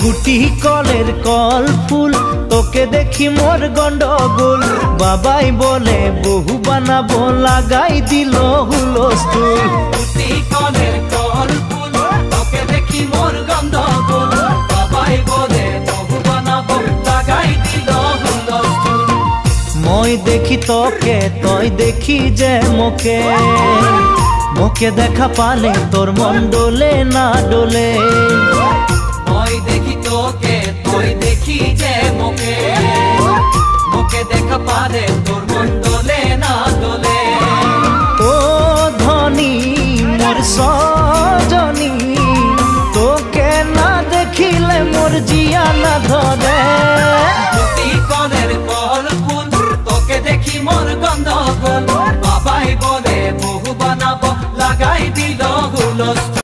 গুটি কলের কল ফুল তোকে দেখি মোর গন্ডগোল বাবাই বলে বহু বানাবো লাগাই দিল হুলস্থুল গুটি কলের কল ফুল তোকে দেখি মোর গন্ডগোল বাবাই বলে বহু বানাবো লাগাই দিল হুলস্থুল মই দেখি তোকে তই দেখি যে মোকে মোকে দেখা পালে তোর মন ডোলে না ডোলে মই দেখি তোকে তুই দেখি যে মোকে মোকে দেখা পালে তোর মন দোলে না দোলে ও ধনী মোর সজনী তোকে না দেখিলে মোর জিয়া না ধরে গুটি কলের কল ফুল তোকে দেখি মোর গন্ডগোল বাবাই বলে বহু বানাবো লাগাই দিল